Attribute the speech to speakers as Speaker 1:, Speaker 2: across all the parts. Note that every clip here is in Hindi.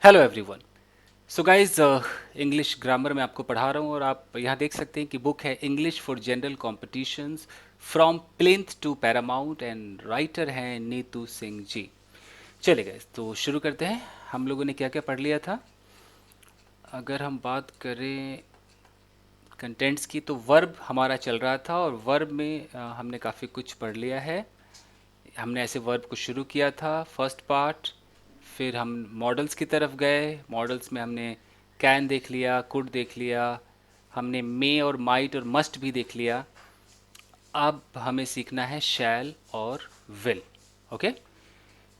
Speaker 1: Hello everyone. So guys, English grammar में आपको पढ़ा रहा हूँ और आप यहाँ देख सकते हैं कि बुक है English for general competitions from plinth to paramount and writer हैं नीतू सिंह जी। चलिए गाइज, तो शुरू करते हैं। हम लोगों ने क्या क्या पढ़ लिया था। अगर हम बात करें कंटेंट्स की तो वर्ब हमारा चल रहा था और वर्ब में हमने काफ़ी कुछ पढ़ लिया है। हमने ऐसे वर्ब को शुरू किया था फर्स्ट पार्ट, फिर हम मॉडल्स की तरफ गए। मॉडल्स में हमने कैन देख लिया, कुड देख लिया, हमने मे और माइट और मस्ट भी देख लिया। अब हमें सीखना है शैल और विल। ओके,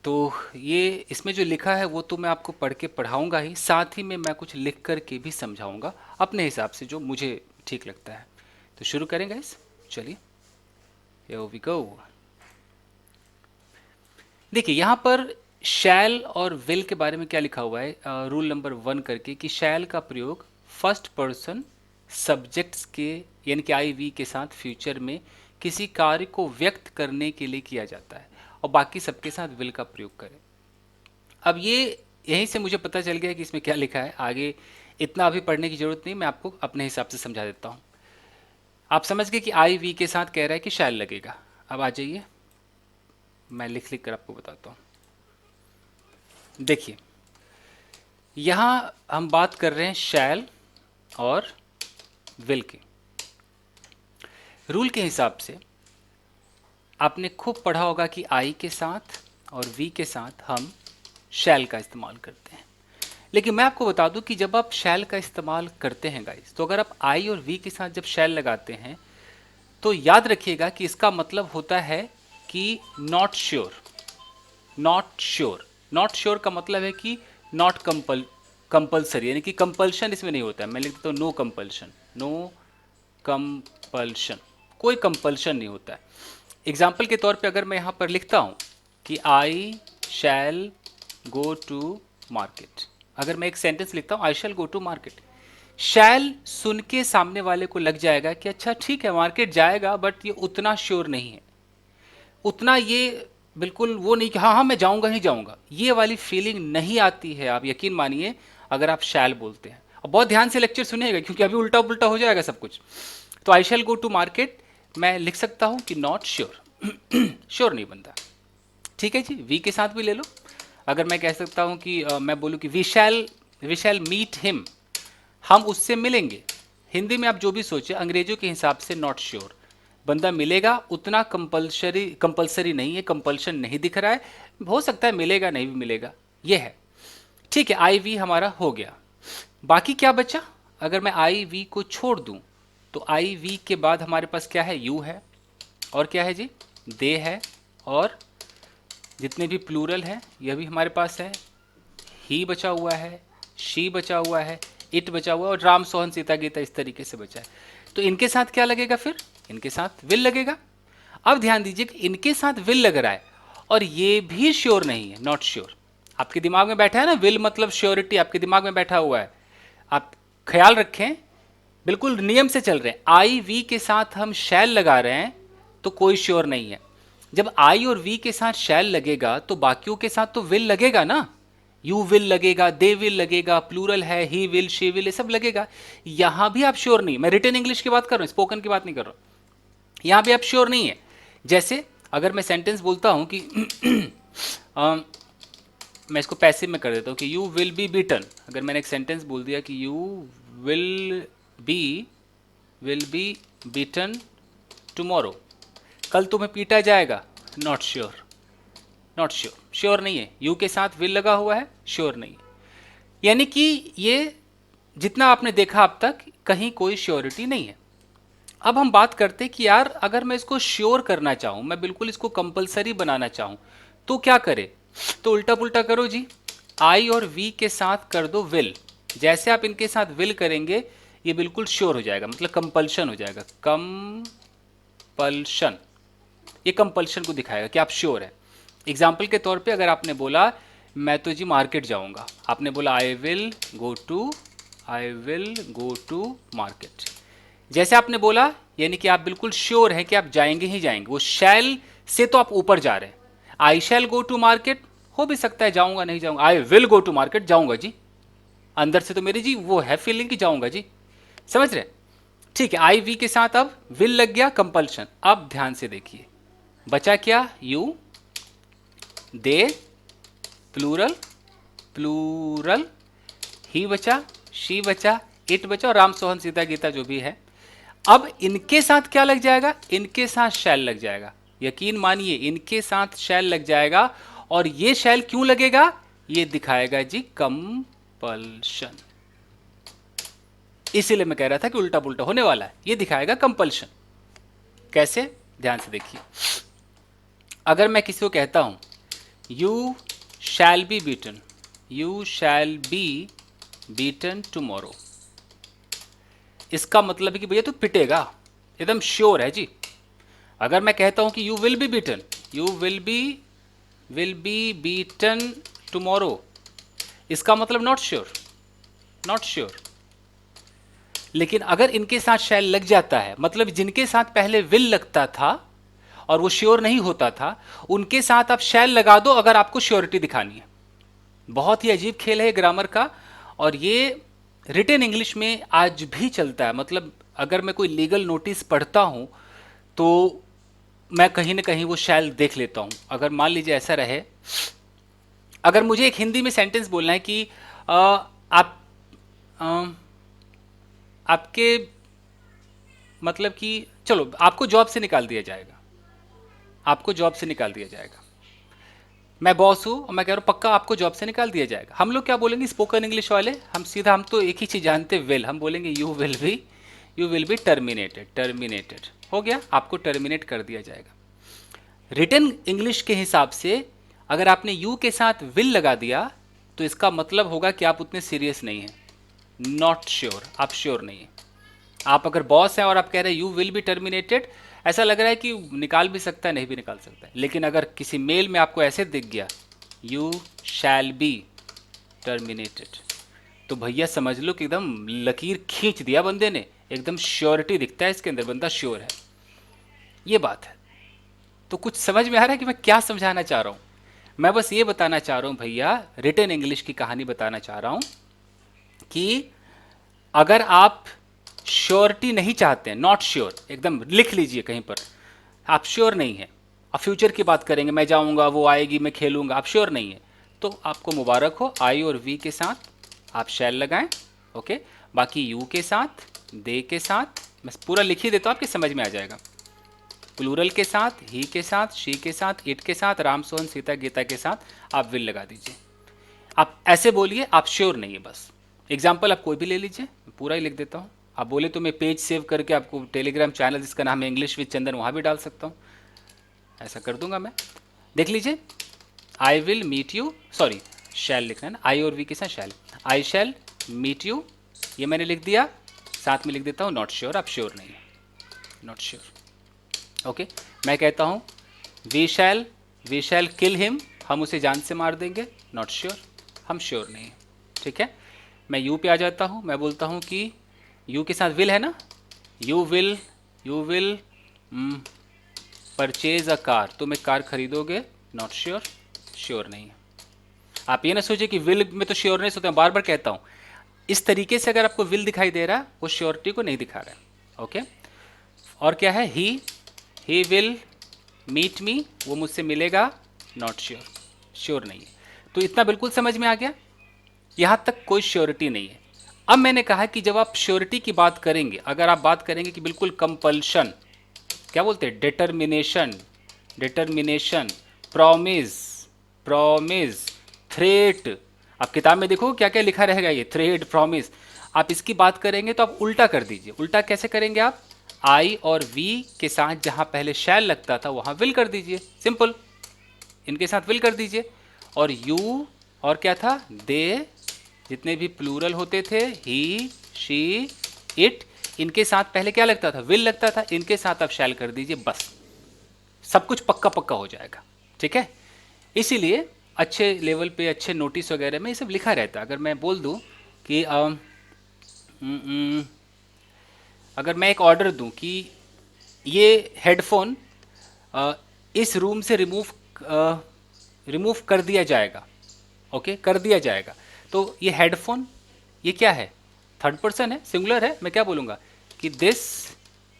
Speaker 1: तो ये इसमें जो लिखा है वो तो मैं आपको पढ़ के पढ़ाऊँगा ही, साथ ही में मैं कुछ लिख कर के भी समझाऊँगा अपने हिसाब से जो मुझे ठीक लगता है। तो शुरू करेंगे इस, चलिए, हियर वी गो। देखिए यहाँ पर शैल और विल के बारे में क्या लिखा हुआ है, रूल नंबर 1 करके, कि शैल का प्रयोग फर्स्ट पर्सन सब्जेक्ट्स के यानी कि आई वी के साथ फ्यूचर में किसी कार्य को व्यक्त करने के लिए किया जाता है और बाकी सबके साथ विल का प्रयोग करें। अब ये यहीं से मुझे पता चल गया कि इसमें क्या लिखा है। आगे इतना अभी पढ़ने की जरूरत नहीं, मैं आपको अपने हिसाब से समझा देता हूँ। आप समझ गए कि आई वी के साथ कह रहा है कि शैल लगेगा। अब आ जाइए, मैं लिख लिख कर आपको बताता हूँ। देखिए यहाँ हम बात कर रहे हैं शैल और विल की। रूल के हिसाब से आपने खूब पढ़ा होगा कि आई के साथ और वी के साथ हम शैल का इस्तेमाल करते हैं। लेकिन मैं आपको बता दूं कि जब आप शैल का इस्तेमाल करते हैं गाइस, तो अगर आप आई और वी के साथ जब शैल लगाते हैं तो याद रखिएगा कि इसका मतलब होता है कि not sure. Not sure, not sure का मतलब है कि नॉट कंपल्सरी, यानी कि कंपल्शन इसमें नहीं होता है। मैं लिख देता हूँ नो कंपल्शन, नो कंपल्शन, कोई कंपल्शन नहीं होता है। एग्जाम्पल के तौर पे अगर मैं यहाँ पर लिखता हूँ कि आई शैल गो टू मार्केट, अगर मैं एक सेंटेंस लिखता हूँ आई शैल गो टू मार्केट, शैल सुन के सामने वाले को लग जाएगा कि अच्छा ठीक है मार्केट जाएगा, बट ये उतना श्योर नहीं है, उतना ये बिल्कुल वो नहीं कि हाँ हाँ मैं जाऊंगा ही जाऊंगा, ये वाली फीलिंग नहीं आती है। आप यकीन मानिए अगर आप शैल बोलते हैं। और बहुत ध्यान से लेक्चर सुनिएगा क्योंकि अभी उल्टा पुल्टा हो जाएगा सब कुछ। तो आई शैल गो टू मार्केट मैं लिख सकता हूं कि नॉट श्योर, श्योर नहीं बनता। ठीक है जी, वी के साथ भी ले लो। अगर मैं कह सकता हूं कि मैं बोलूं कि वी शैल मीट हिम, हम उससे मिलेंगे। हिंदी में आप जो भी सोचे, अंग्रेजों के हिसाब से नॉट श्योर, बंदा मिलेगा उतना कंपल्सरी नहीं है, कंपल्शन नहीं दिख रहा है, हो सकता है मिलेगा नहीं भी मिलेगा, ये है। ठीक है, आई वी हमारा हो गया। बाकी क्या बचा, अगर मैं आई वी को छोड़ दूं तो आई वी के बाद हमारे पास क्या है, यू है, और क्या है जी, दे है, और जितने भी प्लूरल हैं यह भी हमारे पास है। ही बचा हुआ है, शी बचा हुआ है, इट बचा हुआ है, और राम सोहन सीता गीता इस तरीके से बचा है। तो इनके साथ क्या लगेगा फिर, इनके साथ विल लगेगा। अब ध्यान दीजिए कि इनके साथ विल लग रहा है और ये भी श्योर नहीं है, नॉट श्योर। आपके दिमाग में बैठा है ना, विल मतलब श्योरिटी आपके दिमाग में बैठा हुआ है। आप ख्याल रखें, बिल्कुल नियम से चल रहे हैं। आई वी के साथ हम शैल लगा रहे हैं तो कोई श्योर नहीं है। जब आई और वी के साथ शैल लगेगा तो बाकियों के साथ तो विल लगेगा ना, यू विल लगेगा, दे विल लगेगा, प्लूरल है, ही विल, शी विल, ये सब लगेगा। यहां भी आप श्योर नहीं, मैं रिटन इंग्लिश की बात कर रहा हूं, स्पोकन की बात नहीं कर रहा हूं। यहां भी आप श्योर नहीं है। जैसे अगर मैं सेंटेंस बोलता हूं कि मैं इसको पैसिव में कर देता हूं कि यू विल बी बीटन। अगर मैंने एक सेंटेंस बोल दिया कि you will be beaten tomorrow, कल तुम्हें पीटा जाएगा, not sure, not sure, sure नहीं है। यू के साथ विल लगा हुआ है, श्योर नहीं है। यानी कि ये जितना आपने देखा अब तक कहीं कोई श्योरिटी नहीं है। अब हम बात करते हैं कि यार अगर मैं इसको श्योर करना चाहूं, मैं बिल्कुल इसको कंपलसरी बनाना चाहूं, तो क्या करे। तो उल्टा पुल्टा करो जी, आई और वी के साथ कर दो विल। जैसे आप इनके साथ विल करेंगे ये बिल्कुल श्योर हो जाएगा, मतलब कंपल्शन हो जाएगा, कंपल्शन। ये कंपल्शन को दिखाएगा कि आप श्योर है। एग्जाम्पल के तौर पे अगर आपने बोला मैं तो जी मार्केट जाऊंगा, आपने बोला I will go to market, जैसे आपने बोला यानी कि आप बिल्कुल श्योर हैं कि आप जाएंगे ही जाएंगे। वो शैल से तो आप ऊपर जा रहे हैं। आई शैल गो टू मार्केट हो भी सकता है जाऊंगा नहीं जाऊंगा, I will go to market, जाऊंगा जी, अंदर से तो मेरी जी वो है फीलिंग कि जाऊंगा जी, समझ रहे? ठीक है, आई वी के साथ अब विल लग गया, कंपल्शन। अब ध्यान से देखिए, बचा क्या? यू, दे, प्लूरल, प्लूरल, ही बचा, शी बचा, इट बचा, और राम सोहन सीता गीता जो भी है। अब इनके साथ क्या लग जाएगा? इनके साथ शैल लग जाएगा। यकीन मानिए इनके साथ शैल लग जाएगा, और ये शैल क्यों लगेगा? ये दिखाएगा जी कंपल्शन। इसीलिए मैं कह रहा था कि उल्टा पुल्टा होने वाला है, ये दिखाएगा कंपल्शन। कैसे? ध्यान से देखिए, अगर मैं किसी को कहता हूं you shall B beaten, you shall B beaten tomorrow, इसका मतलब है कि भैया तू पिटेगा, एकदम श्योर है जी। अगर मैं कहता हूं कि you will be beaten, you will be beaten tomorrow, इसका मतलब नॉट श्योर, नॉट श्योर। लेकिन अगर इनके साथ शैल लग जाता है, मतलब जिनके साथ पहले विल लगता था और वो श्योर नहीं होता था, उनके साथ आप शैल लगा दो अगर आपको श्योरिटी दिखानी है। बहुत ही अजीब खेल है ग्रामर का, और ये रिटन इंग्लिश में आज भी चलता है। मतलब अगर मैं कोई लीगल नोटिस पढ़ता हूं तो मैं कहीं ना कहीं वो शैल देख लेता हूं। अगर मान लीजिए ऐसा रहे, अगर मुझे एक हिंदी में सेंटेंस बोलना है कि आप आपके मतलब कि चलो आपको जॉब से निकाल दिया जाएगा, आपको जॉब से निकाल दिया जाएगा, मैं बॉस हूं और मैं कह रहा हूं पक्का आपको जॉब से निकाल दिया जाएगा। हम लोग क्या बोलेंगे स्पोकन इंग्लिश वाले? हम सीधा, हम तो एक ही चीज जानते, विल। हम बोलेंगे you will be terminated, terminated हो गया, आपको टर्मिनेट कर दिया जाएगा। रिटन इंग्लिश के हिसाब से अगर आपने यू के साथ विल लगा दिया तो इसका मतलब होगा कि आप उतने सीरियस नहीं हैं, नॉट श्योर, आप श्योर नहीं हैं। आप अगर बॉस हैं और आप कह रहे हैं यू विल बी टर्मिनेटेड, ऐसा लग रहा है कि निकाल भी सकता है, नहीं भी निकाल सकता है। लेकिन अगर किसी मेल में आपको ऐसे दिख गया यू शैल बी टर्मिनेटेड, तो भैया समझ लो कि एकदम लकीर खींच दिया बंदे ने, एकदम श्योरिटी दिखता है इसके अंदर, बंदा श्योर है। ये बात है। तो कुछ समझ में आ रहा है कि मैं क्या समझाना चाह रहा हूं? मैं बस ये बताना चाह रहा हूं भैया, रिटन इंग्लिश की कहानी बताना चाह रहा हूं कि अगर आप श्योरिटी नहीं चाहते हैं, नॉट श्योर, एकदम लिख लीजिए कहीं पर, आप श्योर नहीं है, अब फ्यूचर की बात करेंगे, मैं जाऊंगा, वो आएगी, मैं खेलूंगा, आप श्योर नहीं है, तो आपको मुबारक हो, आई और वी के साथ आप शैल लगाएं, ओके। बाकी यू के साथ, दे के साथ, मैं पूरा लिख ही देता हूं, आपके समझ में आ जाएगा। प्लूरल के साथ, ही के साथ, शी के साथ, इट के साथ, राम सोहन सीता गीता के साथ आप विल लगा दीजिए। आप ऐसे बोलिए आप श्योर नहीं है, बस एग्जाम्पल आप कोई भी ले लीजिए, पूरा ही लिख देता हूँ। आप बोले तो मैं पेज सेव करके आपको टेलीग्राम चैनल जिसका नाम है इंग्लिश विद चंदन, वहाँ भी डाल सकता हूँ, ऐसा कर दूंगा मैं। देख लीजिए, I will meet you, sorry shall लिखना है ना, आई और वी के साथ शैल, आई शैल मीट यू, ये मैंने लिख दिया, साथ में लिख देता हूँ नॉट श्योर, आप श्योर नहीं है, नॉट श्योर, ओके। मैं कहता हूँ वी शैल किल हिम, हम उसे जान से मार देंगे, नॉट श्योर, हम श्योर नहीं है, ठीक है। मैं यू पे आ जाता हूँ, मैं बोलता हूँ कि यू के साथ विल है ना, you will purchase a car, तुम एक कार खरीदोगे, नॉट श्योर, श्योर नहीं है। आप ये ना सोचिए कि विल में तो श्योर नहीं सोते, बार बार कहता हूँ, इस तरीके से अगर आपको विल दिखाई दे रहा है वो श्योरिटी को नहीं दिखा रहा है, ओके। और क्या है, ही विल मीट मी, वो मुझसे मिलेगा, नॉट श्योर, श्योर नहीं है। तो इतना बिल्कुल समझ में आ गया, यहां तक कोई श्योरिटी नहीं है। अब मैंने कहा कि जब आप श्योरिटी की बात करेंगे, अगर आप बात करेंगे कि बिल्कुल कंपल्शन, क्या बोलते हैं, डिटर्मिनेशन, प्रॉमिस, थ्रेट, आप किताब में देखो क्या क्या लिखा रहेगा, ये थ्रेट, प्रॉमिस, आप इसकी बात करेंगे तो आप उल्टा कर दीजिए। उल्टा कैसे करेंगे आप? आई और वी के साथ जहां पहले शैल लगता था वहां विल कर दीजिए, सिंपल, इनके साथ विल कर दीजिए। और यू और क्या था, दे, जितने भी प्लूरल होते थे, ही, शी, इट, इनके साथ पहले क्या लगता था, विल लगता था, इनके साथ आप शैल कर दीजिए, बस सब कुछ पक्का पक्का हो जाएगा, ठीक है। इसीलिए अच्छे लेवल पे, अच्छे नोटिस वगैरह में ये सब लिखा रहता है। अगर मैं बोल दूं कि अगर मैं एक ऑर्डर दूं कि ये हेडफोन इस रूम से रिमूव रिमूव कर दिया जाएगा, ओके कर दिया जाएगा। तो ये हेडफोन, ये क्या है, थर्ड पर्सन है, सिंगुलर है, मैं क्या बोलूँगा कि दिस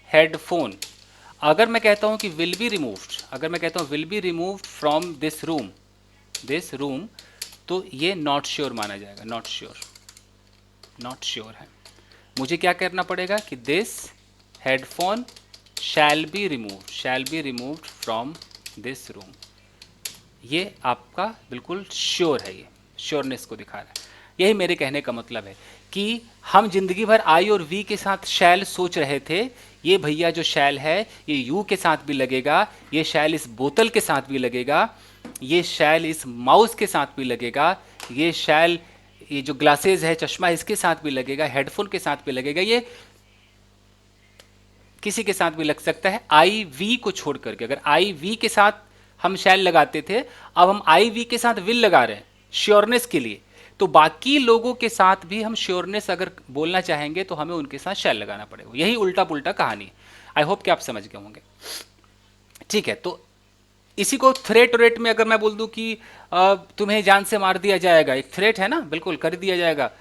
Speaker 1: हेडफोन। अगर मैं कहता हूँ कि विल बी रिमूव्ड, अगर मैं कहता हूँ will be removed from this room, तो ये नॉट श्योर माना जाएगा, नॉट श्योर, नॉट श्योर है। मुझे क्या करना पड़ेगा कि this headphone shall be removed from this room. ये आपका बिल्कुल श्योर है, ये श्योरनेस को दिखा रहा है। यही मेरे कहने का मतलब है कि हम जिंदगी भर आई और वी के साथ शैल सोच रहे थे। ये भैया जो शैल है ये यू के साथ भी लगेगा, ये शैल इस बोतल के साथ भी लगेगा, ये शैल इस माउस के साथ भी लगेगा, ये शैल ये जो ग्लासेस है चश्मा इसके साथ भी लगेगा, हेडफोन के साथ भी लगेगा, ये किसी के साथ भी लग सकता है आई वी को छोड़ करके। अगर आई वी के साथ हम शैल लगाते थे, अब हम आई वी के साथ विल लगा रहे हैं श्योरनेस के लिए, तो बाकी लोगों के साथ भी हम श्योरनेस अगर बोलना चाहेंगे तो हमें उनके साथ शैल लगाना पड़ेगा। यही उल्टा पुल्टा कहानी है। आई होप कि आप समझ गए होंगे। ठीक है, तो इसी को थ्रेट रेट में अगर मैं बोल दूं कि तुम्हें जान से मार दिया जाएगा, एक थ्रेट है ना, बिल्कुल कर दिया जाएगा,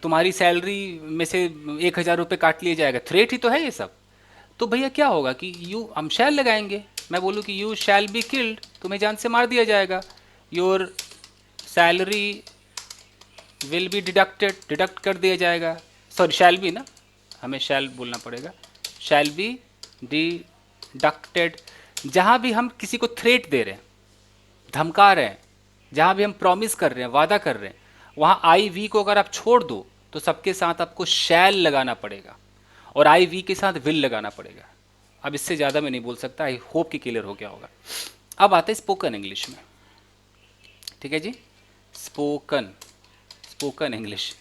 Speaker 1: तुम्हारी सैलरी में से 1,000 रुपये काट लिया जाएगा, थ्रेट ही तो है ये सब। तो भैया क्या होगा कि यू, हम शैल लगाएंगे, मैं बोलूँ कि यू शैल बी किल्ड, तुम्हें जान से मार दिया जाएगा, your salary will be deducted, deduct कर दिया जाएगा, सॉरी शैल बी ना, हमें शैल बोलना पड़ेगा, शैल बी डिडक्टेड। जहाँ भी हम किसी को थ्रेट दे रहे हैं, धमका रहे हैं, जहाँ भी हम प्रॉमिस कर रहे हैं, वादा कर रहे हैं, वहाँ आई वी को अगर आप छोड़ दो तो सबके साथ आपको शैल लगाना पड़ेगा और आई वी के साथ विल लगाना पड़ेगा। अब इससे ज़्यादा मैं नहीं बोल सकता, आई होप कि क्लियर हो गया होगा। अब आते हैं स्पोकन इंग्लिश में। ठीक है जी, स्पोकन इंग्लिश,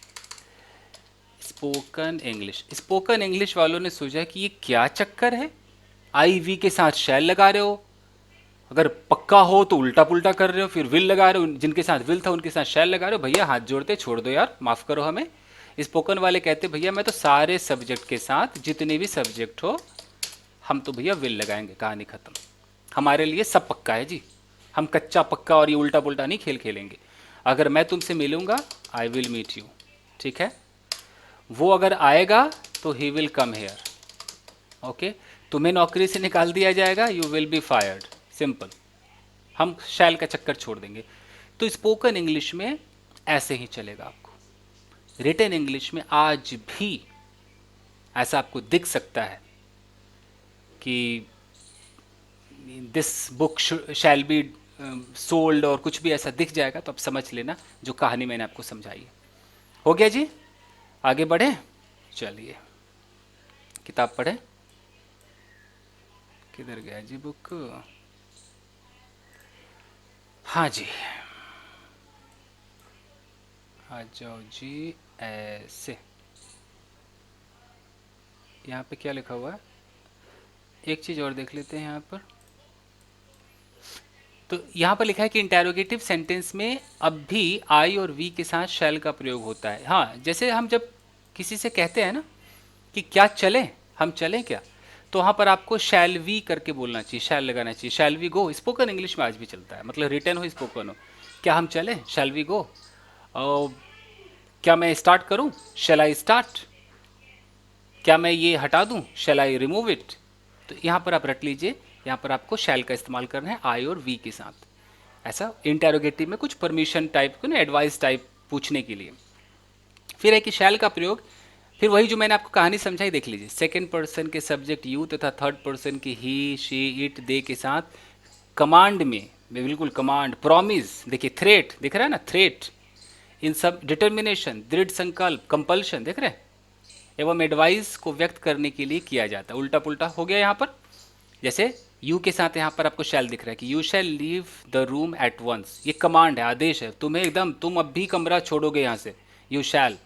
Speaker 1: स्पोकन इंग्लिश वालों ने सोचा कि ये क्या चक्कर है, आई वी के साथ शैल लगा रहे हो, अगर पक्का हो तो उल्टा पुल्टा कर रहे हो, फिर विल लगा रहे हो, जिनके साथ विल था उनके साथ शैल लगा रहे हो। भैया हाथ जोड़ते छोड़ दो यार, माफ़ करो हमें। स्पोकन वाले कहते भैया मैं तो सारे सब्जेक्ट के साथ, जितने भी सब्जेक्ट हो हम तो भैया विल लगाएंगे, कहानी खत्म, हमारे लिए सब पक्का है जी, हम कच्चा पक्का और ये उल्टा पुल्टा नहीं खेल खेलेंगे। अगर मैं तुमसे मिलूंगा आई विल मीट यू, ठीक है, वो अगर आएगा तो he will come here, okay, तुम्हें नौकरी से निकाल दिया जाएगा, you will be fired, simple, हम शैल का चक्कर छोड़ देंगे। तो स्पोकन इंग्लिश में ऐसे ही चलेगा आपको। रिटन इंग्लिश में आज भी ऐसा आपको दिख सकता है कि this book shall be sold और कुछ भी ऐसा दिख जाएगा, तो आप समझ लेना जो कहानी मैंने आपको समझाई है। हो गया जी, आगे बढ़े, चलिए किताब पढ़े, किधर गया जी बुक, हाँ जी आ जाओ जी, ऐसे यहाँ पे क्या लिखा हुआ है, एक चीज़ और देख लेते हैं यहाँ पर। तो यहाँ पर लिखा है कि इंटेरोगेटिव सेंटेंस में अब भी आई और वी के साथ शैल का प्रयोग होता है। हाँ, जैसे हम जब किसी से कहते हैं ना कि क्या चलें, हम चलें क्या, तो वहाँ पर आपको शैल वी करके बोलना चाहिए, शैल लगाना चाहिए, shall we go. Spoken English में आज भी चलता है, मतलब रिटर्न हो स्पोकन हो, क्या हम चलें, शैल वी गो, और क्या मैं स्टार्ट करूँ, शैल आई स्टार्ट, क्या मैं ये हटा दूँ, शैल आई रिमूव इट। तो यहाँ पर आप रट लीजिए, यहाँ पर आपको शैल का इस्तेमाल करना है आई और वी के साथ, ऐसा इंटेरोगेटिव में कुछ परमिशन टाइप को ना, एडवाइस टाइप पूछने के लिए। फिर है कि शैल का प्रयोग, फिर वही जो मैंने आपको कहानी समझाई, देख लीजिए, सेकेंड पर्सन के सब्जेक्ट यू तथा थर्ड पर्सन के ही, शी, इट, दे के साथ कमांड में, बिल्कुल कमांड, प्रॉमिस, देखिए थ्रेट दिख रहा है ना, थ्रेट, इन सब डिटर्मिनेशन, दृढ़ संकल्प, कंपल्शन देख रहे हैं, एवं एडवाइस को व्यक्त करने के लिए किया जाता है। उल्टा पुल्टा हो गया यहाँ पर, जैसे यू के साथ यहाँ पर आपको शैल दिख रहा है कि you shall leave the room at once, ये कमांड है, आदेश है, तुम्हें एकदम, तुम अब भी कमरा छोड़ोगे यहाँ से, यू शैल।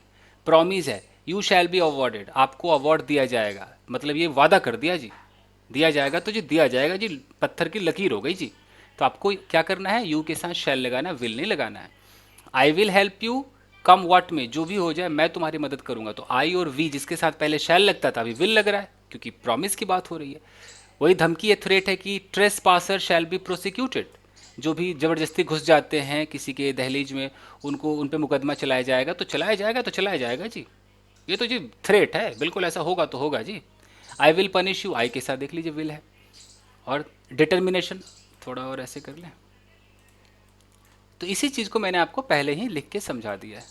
Speaker 1: प्रॉमिस है, यू शैल बी अवॉर्डेड, आपको अवार्ड दिया जाएगा, मतलब ये वादा कर दिया जी, दिया जाएगा तो जी दिया जाएगा जी, पत्थर की लकीर हो गई जी। तो आपको क्या करना है, यू के साथ शैल लगाना, विल नहीं लगाना है। I will help you, come what में, जो भी हो जाए मैं तुम्हारी मदद करूंगा, तो आई और वी जिसके साथ पहले शैल लगता था अभी विल लग रहा है, क्योंकि प्रॉमिस की बात हो रही है। वही धमकी या थ्रेट है कि trace passer shall be prosecuted, जो भी ज़बरदस्ती घुस जाते हैं किसी के दहलीज में, उनको उन पे मुकदमा चलाया जाएगा, तो चलाया जाएगा तो चलाया जाएगा जी। ये तो जी थ्रेट है, बिल्कुल ऐसा होगा तो होगा जी। आई विल पनिश यू, आई के साथ देख लीजिए विल है। और डिटर्मिनेशन थोड़ा और ऐसे कर लें, तो इसी चीज़ को मैंने आपको पहले ही लिख के समझा दिया है।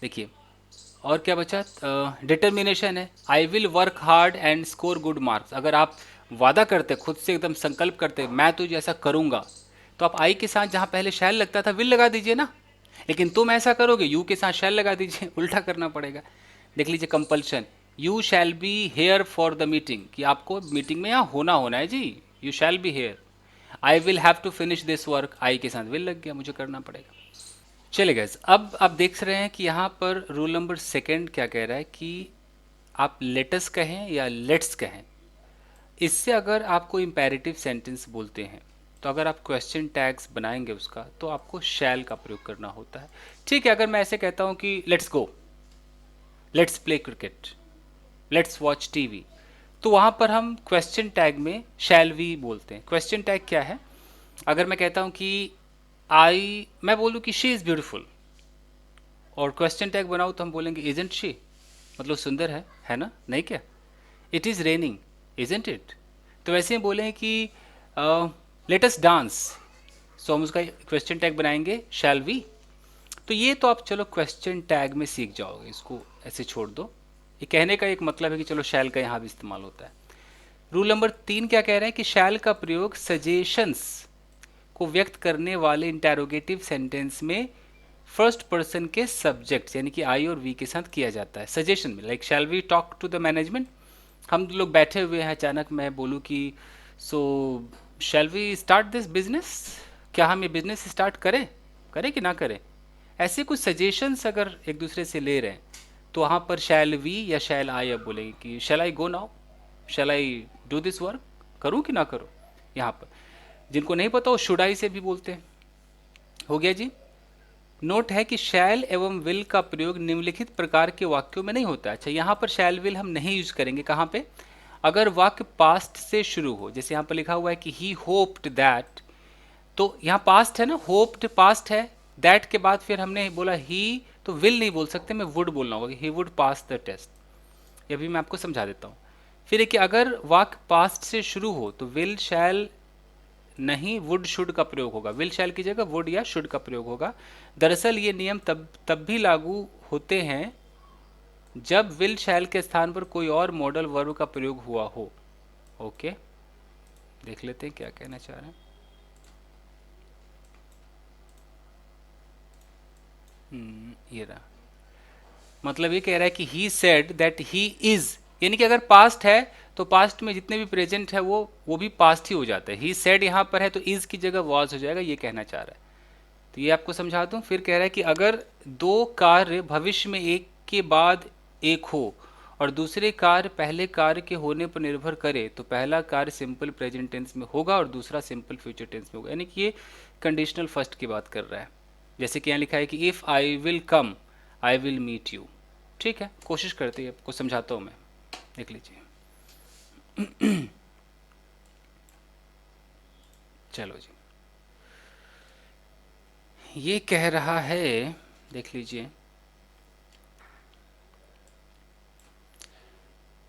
Speaker 1: देखिए और क्या बचा, डिटर्मिनेशन है, I will work hard and score good marks. अगर आप वादा करते खुद से, एकदम संकल्प करते मैं तुझे ऐसा करूँगा, तो आप आई के साथ जहाँ पहले शैल लगता था विल लगा दीजिए ना। लेकिन तुम ऐसा करोगे यू के साथ शैल लगा दीजिए, उल्टा करना पड़ेगा। देख लीजिए compulsion, you shall be here for the meeting, कि आपको मीटिंग में यहाँ होना है जी, you shall be here. I will have to finish this work, I के साथ विल लग गया, मुझे करना पड़ेगा। चले गए। अब आप देख रहे हैं कि यहाँ पर रूल नंबर सेकेंड क्या कह रहा है कि आप लेटस कहें या लेट्स कहें, इससे अगर आपको इम्पेरेटिव सेंटेंस बोलते हैं तो अगर आप क्वेश्चन टैग्स बनाएंगे उसका, तो आपको शैल का प्रयोग करना होता है। ठीक है, अगर मैं ऐसे कहता हूँ कि let's go, let's play cricket, let's watch TV, तो वहाँ पर हम क्वेश्चन टैग में शैल वी बोलते हैं। क्वेश्चन टैग क्या है, अगर मैं कहता हूँ कि मैं बोलूँ कि शी इज़ ब्यूटीफुल, और क्वेश्चन टैग बनाऊँ तो हम बोलेंगे इजंट शी, मतलब सुंदर है ना, नहीं क्या। It is raining, isn't it. तो वैसे ही बोलें कि लेट अस डांस, सो हम उसका क्वेश्चन टैग बनाएंगे शैल वी। तो ये तो आप चलो क्वेश्चन टैग में सीख जाओगे, इसको ऐसे छोड़ दो। ये कहने का एक मतलब है कि चलो शैल का यहाँ भी इस्तेमाल होता है। रूल नंबर 3 क्या कह रहे हैं कि शैल का प्रयोग सजेशंस को व्यक्त करने वाले इंटेरोगेटिव सेंटेंस में फर्स्ट पर्सन के सब्जेक्ट्स यानी कि आई और वी के साथ किया जाता है। सजेशन में like shall we talk to the management, हम लोग बैठे हुए हैं, अचानक मैं बोलूँ कि so shall we start this business, क्या हम ये बिजनेस स्टार्ट करें कि ना करें। ऐसे कुछ सजेशंस अगर एक दूसरे से ले रहे हैं तो वहाँ पर शैल वी या शैल आई अब बोलेंगे कि shall I go now, shall I do this work, करूँ कि ना करूँ। यहाँ पर जिनको नहीं पता वो शुड आई से भी बोलते हैं। हो गया जी। नोट है कि शैल एवं विल का प्रयोग निम्नलिखित प्रकार के वाक्यों में नहीं होता। अच्छा, यहाँ पर शैल विल हम नहीं यूज करेंगे। कहाँ पे, अगर वाक्य पास्ट से शुरू हो, जैसे यहाँ पर लिखा हुआ है कि ही होप्ड दैट, तो यहाँ पास्ट है ना, होप्ड पास्ट है, दैट के बाद फिर हमने बोला ही, तो विल नहीं बोल सकते, मैं वुड बोलना होगा, he would pass the test. ये भी मैं आपको समझा देता हूँ। फिर एक अगर वाक्य पास्ट से शुरू हो तो विल शैल नहीं, वुड शुड का प्रयोग होगा, विल शैल की जगह वुड या शुड का प्रयोग होगा। दरअसल ये नियम तब भी लागू होते हैं जब विल शैल के स्थान पर कोई और मॉडल वर्ब का प्रयोग हुआ हो। ओके, देख लेते हैं क्या कहना चाह रहे हैं। ये रहा, मतलब ये कह रहा है कि ही सेड दैट ही इज, यानी कि अगर पास्ट है तो पास्ट में जितने भी प्रेजेंट है वो भी पास्ट ही हो जाता है। ही सेड यहाँ पर है तो इज की जगह वॉज हो जाएगा, ये कहना चाह रहा है। तो ये आपको समझा दूं। फिर कह रहा है कि अगर दो कार्य भविष्य में एक के बाद एक हो और दूसरे कार्य पहले कार्य के होने पर निर्भर करे तो पहला कार्य सिंपल प्रेजेंट टेंस में होगा और दूसरा सिंपल फ्यूचर टेंस में होगा, यानी कि ये कंडीशनल फर्स्ट की बात कर रहा है। जैसे कि यहाँ लिखा है कि if I will come I will meet you. ठीक है, कोशिश करते हैं, आपको समझाता हूँ मैं, देख लीजिए। चलो जी, ये कह रहा है, देख लीजिए,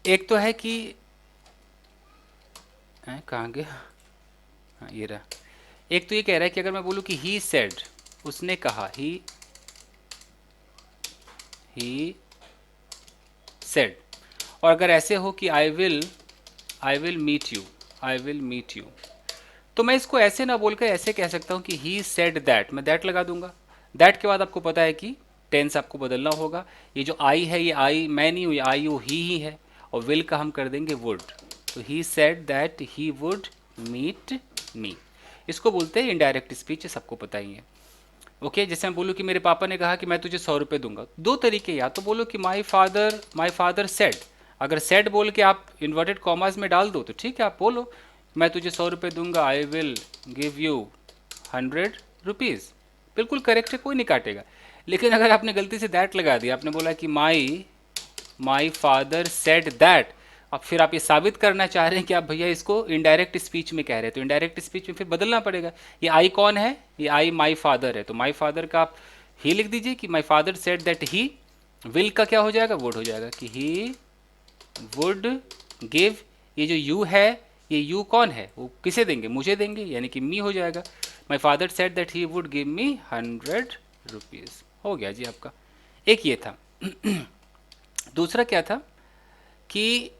Speaker 1: एक तो है कि कहाँ गया, हाँ ये रहा। एक तो ये कह रहा है कि अगर मैं बोलूँ कि ही सेड, उसने कहा, ही सेड, और अगर ऐसे हो कि आई विल मीट यू, तो मैं इसको ऐसे ना बोलकर ऐसे कह सकता हूँ कि ही सेड दैट, मैं दैट लगा दूंगा। दैट के बाद आपको पता है कि टेंस आपको बदलना होगा। ये जो आई है, ये आई मैं नहीं हूँ, ये आई वो ही है, और विल का हम कर देंगे वुड। तो he said that he would meet me, इसको बोलते हैं इनडायरेक्ट स्पीच, सबको पता ही है। ओके, जैसे मैं बोलूँ कि मेरे पापा ने कहा कि मैं तुझे 100 रुपये दूंगा, दो तरीके, या तो बोलो कि माई फादर सेड, अगर सेड बोल के आप इन्वर्टेड कॉमास में डाल दो तो ठीक है, आप बोलो मैं तुझे 100 रुपये दूंगा, I will give you 100 rupees, बिल्कुल करेक्ट है, कोई नहीं काटेगा। लेकिन अगर आपने गलती से दैट लगा दिया, आपने बोला कि माई फादर सेड दैट, अब फिर आप ये साबित करना चाह रहे हैं कि आप भैया इसको इनडायरेक्ट स्पीच में कह रहे हैं, तो इनडायरेक्ट स्पीच में फिर बदलना पड़ेगा। ये आई कौन है? ये आई माई फादर है, तो माई फादर का आप ही लिख दीजिए कि my father said that he, will का क्या हो जाएगा? वुड हो जाएगा कि ही वुड गिव। ये जो यू है, ये यू कौन है? वो किसे देंगे? मुझे देंगे, यानी कि मी हो जाएगा। My father said that he would give me 100 rupees. हो गया जी आपका। एक ये था। दूसरा क्या था कि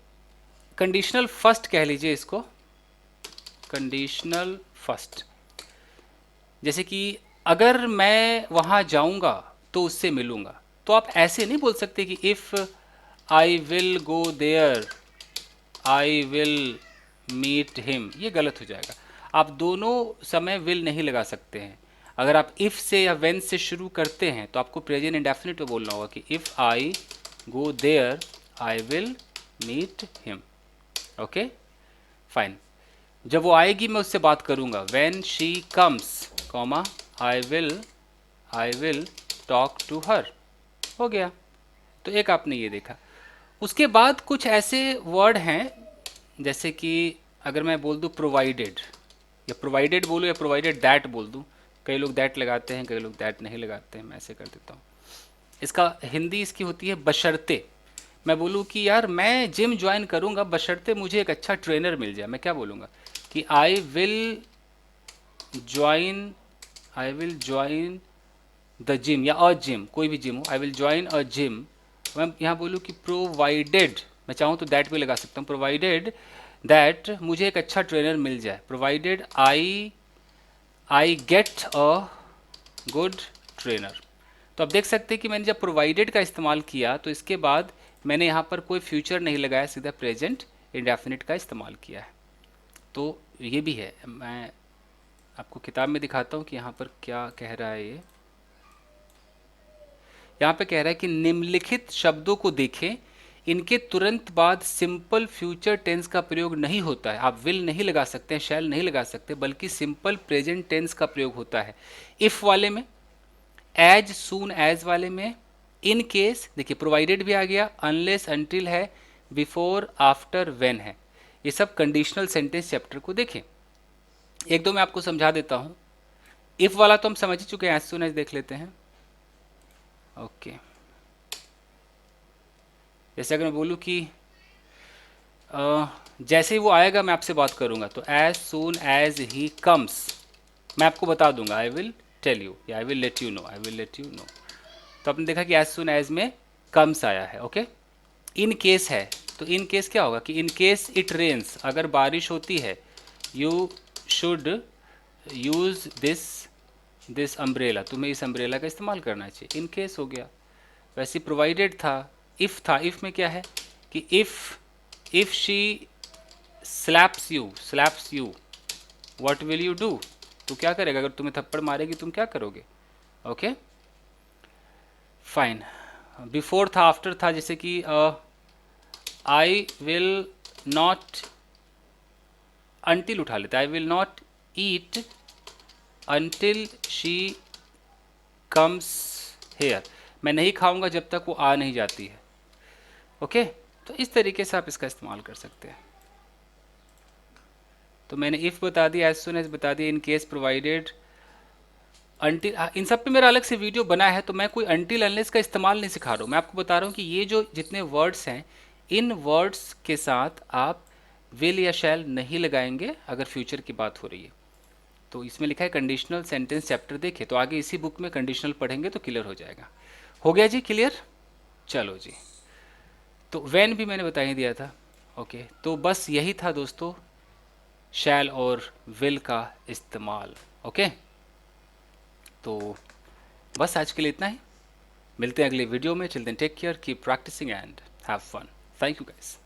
Speaker 1: कंडीशनल फर्स्ट कह लीजिए इसको, कंडीशनल फर्स्ट। जैसे कि अगर मैं वहाँ जाऊँगा तो उससे मिलूँगा, तो आप ऐसे नहीं बोल सकते कि if I will go there I will meet him, ये गलत हो जाएगा। आप दोनों समय विल नहीं लगा सकते हैं। अगर आप इफ़ से या वेन से शुरू करते हैं तो आपको प्रेजेंट इंडेफिनिट में बोलना होगा कि if I go there I will meet him. Okay fine. जब वो आएगी मैं उससे बात करूंगा, when she comes comma I will talk to her. हो गया। तो एक आपने ये देखा। उसके बाद कुछ ऐसे वर्ड हैं, जैसे कि अगर मैं बोल दूं प्रोवाइडेड, या प्रोवाइडेड बोलूँ या प्रोवाइडेड दैट बोल दूं। कई लोग दैट लगाते हैं, कई लोग दैट नहीं लगाते हैं, मैं ऐसे कर देता हूँ। इसका हिंदी इसकी होती है बशर्ते। मैं बोलूँ कि यार मैं जिम ज्वाइन करूँगा बशर्ते मुझे एक अच्छा ट्रेनर मिल जाए, मैं क्या बोलूँगा कि I will join the gym, या अ जिम, कोई भी जिम हो, I will join a gym. मैं यहाँ बोलूँ कि प्रोवाइडेड, मैं चाहूँ तो दैट भी लगा सकता हूँ, प्रोवाइडेड दैट मुझे एक अच्छा ट्रेनर मिल जाए, provided I get a good trainer. तो आप देख सकते हैं कि मैंने जब प्रोवाइडेड का इस्तेमाल किया तो इसके बाद मैंने यहाँ पर कोई फ्यूचर नहीं लगाया, सीधा प्रेजेंट इंडेफिनिट का इस्तेमाल किया है। तो ये भी है, मैं आपको किताब में दिखाता हूँ कि यहाँ पर क्या कह रहा है। ये यहाँ पे कह रहा है कि निम्नलिखित शब्दों को देखें, इनके तुरंत बाद सिंपल फ्यूचर टेंस का प्रयोग नहीं होता है। आप विल नहीं लगा सकते हैं, शैल नहीं लगा सकते, बल्कि सिंपल प्रेजेंट टेंस का प्रयोग होता है। इफ़ वाले में, एज सून एज वाले में, इन केस, देखिए प्रोवाइडेड भी आ गया, अनलेस अनटिल है, बिफोर आफ्टर व्हेन है। ये सब कंडीशनल सेंटेंस चैप्टर को देखें। एक दो मैं आपको समझा देता हूँ। इफ़ वाला तो हम समझ ही चुके हैं, एज सून एज देख लेते हैं। ओके जैसे अगर मैं बोलूँ कि जैसे ही वो आएगा मैं आपसे बात करूँगा, तो as soon as he comes मैं आपको बता दूंगा, आई विल टेल यू, या I will let you know, I will let you know. तो आपने देखा कि एज सून एज में कम्स आया है। ओके इन केस है, तो इन केस क्या होगा कि इन केस इट रेन्स, अगर बारिश होती है, you should use this umbrella, तुम्हें इस अम्ब्रेला का इस्तेमाल करना चाहिए। इन केस हो गया। वैसे प्रोवाइडेड था, इफ़ था, इफ़ में क्या है कि if she slaps you what will you do, तो क्या करेगा? अगर तुम्हें थप्पड़ मारेगी तुम क्या करोगे? Okay fine. बिफोर था, आफ्टर था, जैसे कि आई विल नॉट, अनटिल उठा लेते, I will not eat until she comes here, मैं नहीं खाऊंगा जब तक वो आ नहीं जाती है। ओके तो इस तरीके से आप इसका इस्तेमाल कर सकते हैं। तो मैंने इफ़ बता दिया, एज सुन एज बता दिया, इन केस, प्रोवाइडेड, अनटिल, इन सब पे मेरा अलग से वीडियो बना है, तो मैं कोई अनटिल अनलेस का इस्तेमाल नहीं सिखा रहा हूँ। मैं आपको बता रहा हूँ कि ये जो जितने वर्ड्स हैं, इन वर्ड्स के साथ आप विल या शैल नहीं लगाएंगे अगर फ्यूचर की बात हो रही है। तो इसमें लिखा है कंडीशनल सेंटेंस चैप्टर, देखे तो आगे इसी बुक में कंडीशनल पढ़ेंगे तो क्लियर हो जाएगा। हो गया जी क्लियर? चलो जी, तो वैन भी मैंने बता ही दिया था। ओके तो बस यही था दोस्तों, शैल और विल का इस्तेमाल। ओके तो बस आज के लिए इतना ही, मिलते हैं अगले वीडियो में। Children take care, keep practising and have fun. Thank you guys.